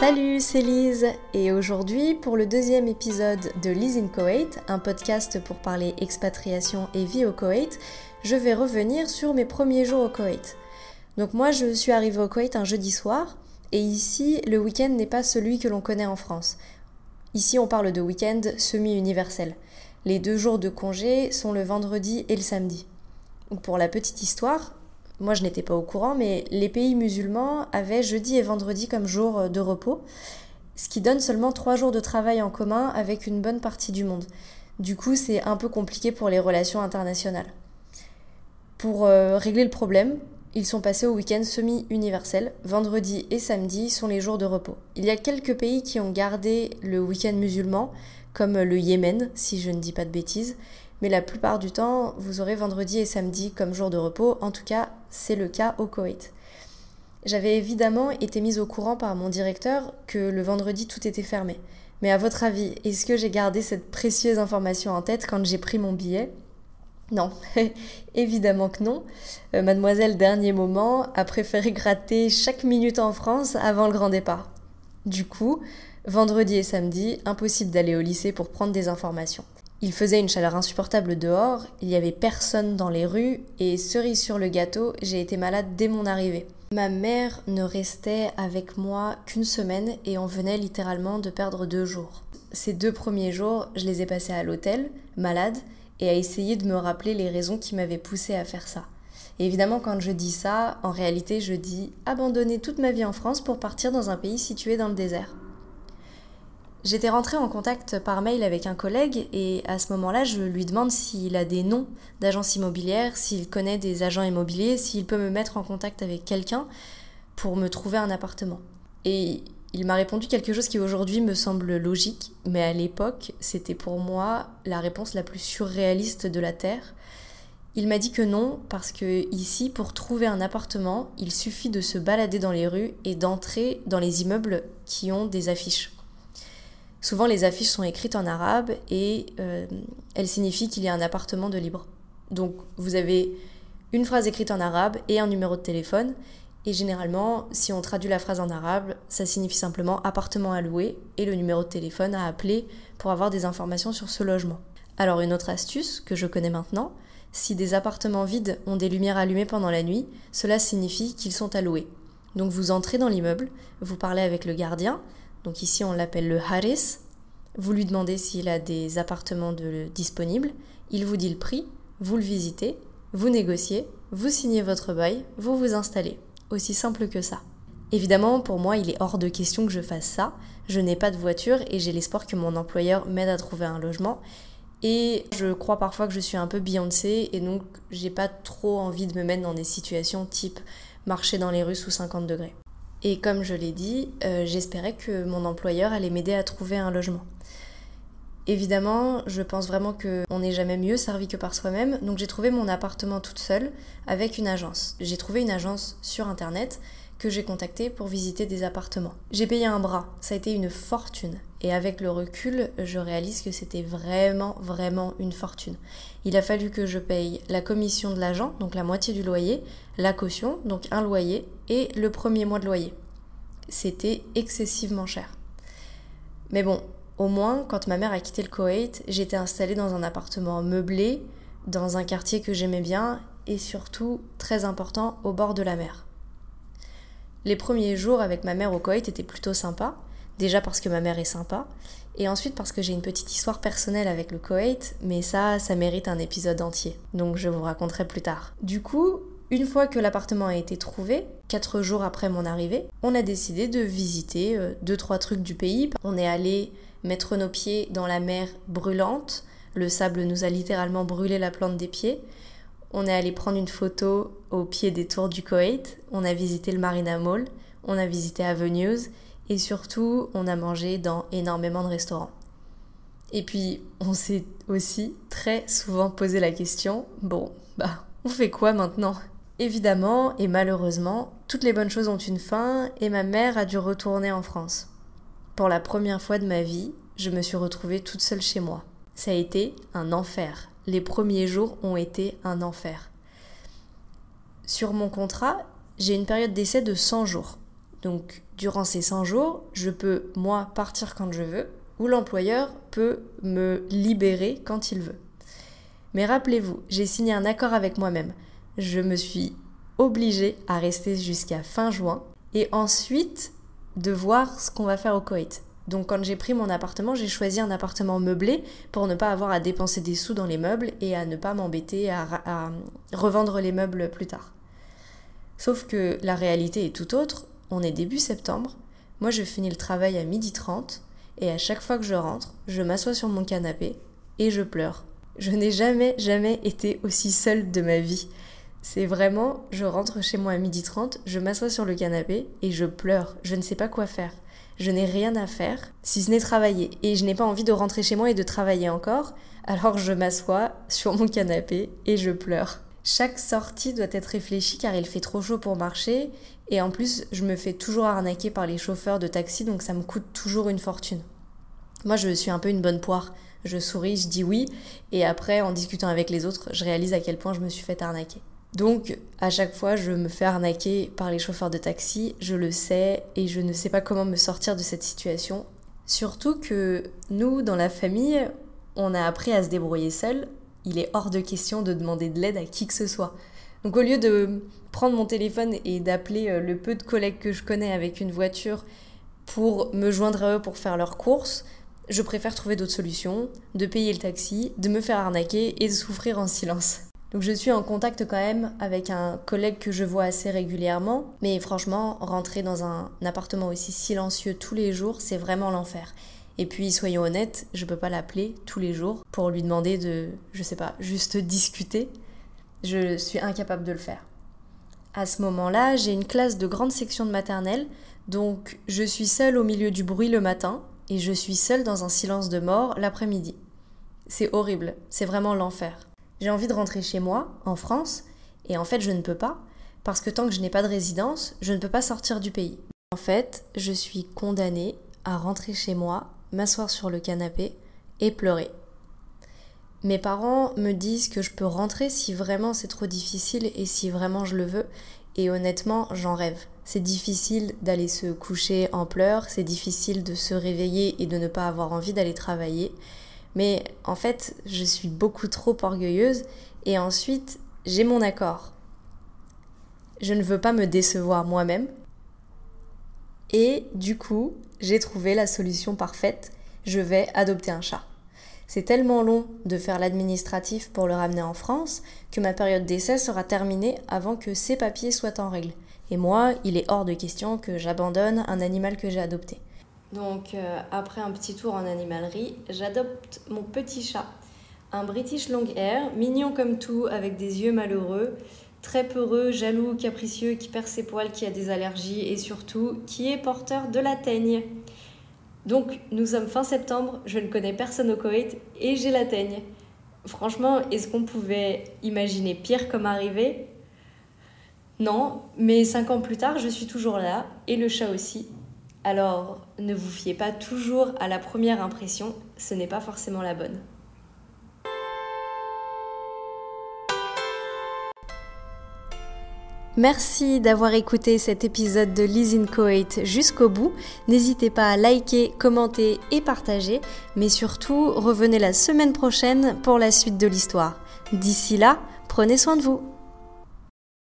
Salut, c'est Lise et aujourd'hui pour le deuxième épisode de Lise in Koweït, un podcast pour parler expatriation et vie au Koweït, je vais revenir sur mes premiers jours au Koweït. Donc moi je suis arrivée au Koweït un jeudi soir et ici le week-end n'est pas celui que l'on connaît en France. Ici on parle de week-end semi-universel. Les 2 jours de congé sont le vendredi et le samedi. Donc pour la petite histoire, moi je n'étais pas au courant, mais les pays musulmans avaient jeudi et vendredi comme jour de repos, ce qui donne seulement 3 jours de travail en commun avec une bonne partie du monde. Du coup, c'est un peu compliqué pour les relations internationales. Pour régler le problème, ils sont passés au week-end semi-universel. Vendredi et samedi sont les jours de repos. Il y a quelques pays qui ont gardé le week-end musulman, comme le Yémen, si je ne dis pas de bêtises, mais la plupart du temps, vous aurez vendredi et samedi comme jour de repos. En tout cas, c'est le cas au Koweït. J'avais évidemment été mise au courant par mon directeur que le vendredi, tout était fermé. Mais à votre avis, est-ce que j'ai gardé cette précieuse information en tête quand j'ai pris mon billet ? Non, évidemment que non. Mademoiselle Dernier Moment a préféré gratter chaque minute en France avant le grand départ. Du coup, vendredi et samedi, impossible d'aller au lycée pour prendre des informations. Il faisait une chaleur insupportable dehors, il n'y avait personne dans les rues et cerise sur le gâteau, j'ai été malade dès mon arrivée. Ma mère ne restait avec moi qu'une semaine et on venait littéralement de perdre 2 jours. Ces 2 premiers jours, je les ai passés à l'hôtel, malade, et à essayer de me rappeler les raisons qui m'avaient poussée à faire ça. Et évidemment, quand je dis ça, en réalité, je dis abandonner toute ma vie en France pour partir dans un pays situé dans le désert. J'étais rentrée en contact par mail avec un collègue et à ce moment-là, je lui demande s'il a des noms d'agences immobilières, s'il connaît des agents immobiliers, s'il peut me mettre en contact avec quelqu'un pour me trouver un appartement. Et il m'a répondu quelque chose qui aujourd'hui me semble logique, mais à l'époque, c'était pour moi la réponse la plus surréaliste de la Terre. Il m'a dit que non, parce que ici, pour trouver un appartement, il suffit de se balader dans les rues et d'entrer dans les immeubles qui ont des affiches. Souvent, les affiches sont écrites en arabe et elles signifient qu'il y a un appartement de libre. Donc, vous avez une phrase écrite en arabe et un numéro de téléphone. Et généralement, si on traduit la phrase en arabe, ça signifie simplement appartement à louer et le numéro de téléphone à appeler pour avoir des informations sur ce logement. Alors, une autre astuce que je connais maintenant, si des appartements vides ont des lumières allumées pendant la nuit, cela signifie qu'ils sont à louer. Donc, vous entrez dans l'immeuble, vous parlez avec le gardien. Donc ici, on l'appelle le haris. Vous lui demandez s'il a des appartements disponibles. Il vous dit le prix, vous le visitez, vous négociez, vous signez votre bail, vous vous installez. Aussi simple que ça. Évidemment, pour moi, il est hors de question que je fasse ça. Je n'ai pas de voiture et j'ai l'espoir que mon employeur m'aide à trouver un logement. Et je crois parfois que je suis un peu Beyoncé et donc j'ai pas trop envie de me mettre dans des situations type marcher dans les rues sous 50 degrés. Et comme je l'ai dit, j'espérais que mon employeur allait m'aider à trouver un logement. Évidemment, je pense vraiment qu'on n'est jamais mieux servi que par soi-même, donc j'ai trouvé mon appartement toute seule avec une agence. J'ai trouvé une agence sur internet que j'ai contactée pour visiter des appartements. J'ai payé un bras, ça a été une fortune. Et avec le recul, je réalise que c'était vraiment une fortune. Il a fallu que je paye la commission de l'agent, donc la moitié du loyer, la caution, donc un loyer, et le premier mois de loyer. C'était excessivement cher. Mais bon, au moins, quand ma mère a quitté le Koweït, j'étais installée dans un appartement meublé, dans un quartier que j'aimais bien, et surtout, très important, au bord de la mer. Les premiers jours avec ma mère au Koweït étaient plutôt sympas, déjà parce que ma mère est sympa, et ensuite parce que j'ai une petite histoire personnelle avec le Koweït, mais ça mérite un épisode entier, donc je vous raconterai plus tard. Du coup, une fois que l'appartement a été trouvé, 4 jours après mon arrivée, on a décidé de visiter 2-3 trucs du pays. On est allé mettre nos pieds dans la mer brûlante, le sable nous a littéralement brûlé la plante des pieds. On est allé prendre une photo au pied des tours du Koweït, on a visité le Marina Mall, on a visité Avenues, et surtout, on a mangé dans énormément de restaurants. Et puis, on s'est aussi très souvent posé la question, on fait quoi maintenant ? Évidemment, et malheureusement, toutes les bonnes choses ont une fin, et ma mère a dû retourner en France. Pour la première fois de ma vie, je me suis retrouvée toute seule chez moi. Ça a été un enfer. Les premiers jours ont été un enfer. Sur mon contrat, j'ai une période d'essai de 100 jours. Donc durant ces 100 jours, je peux, moi, partir quand je veux, ou l'employeur peut me libérer quand il veut. Mais rappelez-vous, j'ai signé un accord avec moi-même. Je me suis obligée à rester jusqu'à fin juin et ensuite de voir ce qu'on va faire au Koweït. Donc quand j'ai pris mon appartement, j'ai choisi un appartement meublé pour ne pas avoir à dépenser des sous dans les meubles et à ne pas m'embêter à revendre les meubles plus tard. Sauf que la réalité est tout autre. On est début septembre, moi je finis le travail à 12h30 et à chaque fois que je rentre, je m'assois sur mon canapé et je pleure. Je n'ai jamais été aussi seule de ma vie. C'est vraiment, je rentre chez moi à 12h30, je m'assois sur le canapé et je pleure. Je ne sais pas quoi faire. Je n'ai rien à faire, si ce n'est travailler. Et je n'ai pas envie de rentrer chez moi et de travailler encore, alors je m'assois sur mon canapé et je pleure. Chaque sortie doit être réfléchie car il fait trop chaud pour marcher. Et en plus, je me fais toujours arnaquer par les chauffeurs de taxi, donc ça me coûte toujours une fortune. Moi, je suis un peu une bonne poire. Je souris, je dis oui, et après, en discutant avec les autres, je réalise à quel point je me suis fait arnaquer. Donc, à chaque fois, je me fais arnaquer par les chauffeurs de taxi, je le sais, et je ne sais pas comment me sortir de cette situation. Surtout que nous, dans la famille, on a appris à se débrouiller seul. Il est hors de question de demander de l'aide à qui que ce soit. Donc, au lieu de prendre mon téléphone et d'appeler le peu de collègues que je connais avec une voiture pour me joindre à eux pour faire leurs courses, je préfère trouver d'autres solutions, de payer le taxi, de me faire arnaquer et de souffrir en silence. Donc je suis en contact quand même avec un collègue que je vois assez régulièrement, mais franchement, rentrer dans un appartement aussi silencieux tous les jours, c'est vraiment l'enfer. Et puis, soyons honnêtes, je peux pas l'appeler tous les jours pour lui demander de, je sais pas, juste discuter. Je suis incapable de le faire. À ce moment-là, j'ai une classe de grande section de maternelle, donc je suis seule au milieu du bruit le matin et je suis seule dans un silence de mort l'après-midi. C'est horrible, c'est vraiment l'enfer. J'ai envie de rentrer chez moi, en France, et en fait je ne peux pas, parce que tant que je n'ai pas de résidence, je ne peux pas sortir du pays. En fait, je suis condamnée à rentrer chez moi, m'asseoir sur le canapé et pleurer. Mes parents me disent que je peux rentrer si vraiment c'est trop difficile et si vraiment je le veux, et honnêtement, j'en rêve. C'est difficile d'aller se coucher en pleurs, c'est difficile de se réveiller et de ne pas avoir envie d'aller travailler. Mais en fait, je suis beaucoup trop orgueilleuse et ensuite, j'ai mon accord. Je ne veux pas me décevoir moi-même. Et du coup, j'ai trouvé la solution parfaite. Je vais adopter un chat. C'est tellement long de faire l'administratif pour le ramener en France que ma période d'essai sera terminée avant que ses papiers soient en règle. Et moi, il est hors de question que j'abandonne un animal que j'ai adopté. Donc, après un petit tour en animalerie, j'adopte mon petit chat. Un British Longhair, mignon comme tout, avec des yeux malheureux, très peureux, jaloux, capricieux, qui perd ses poils, qui a des allergies et surtout, qui est porteur de la teigne. Donc, nous sommes fin septembre, je ne connais personne au Koweït et j'ai la teigne. Franchement, est-ce qu'on pouvait imaginer pire comme arrivée ? Non, mais 5 ans plus tard, je suis toujours là, et le chat aussi. Alors, ne vous fiez pas toujours à la première impression, ce n'est pas forcément la bonne. Merci d'avoir écouté cet épisode de Live in Koweït jusqu'au bout. N'hésitez pas à liker, commenter et partager, mais surtout, revenez la semaine prochaine pour la suite de l'histoire. D'ici là, prenez soin de vous.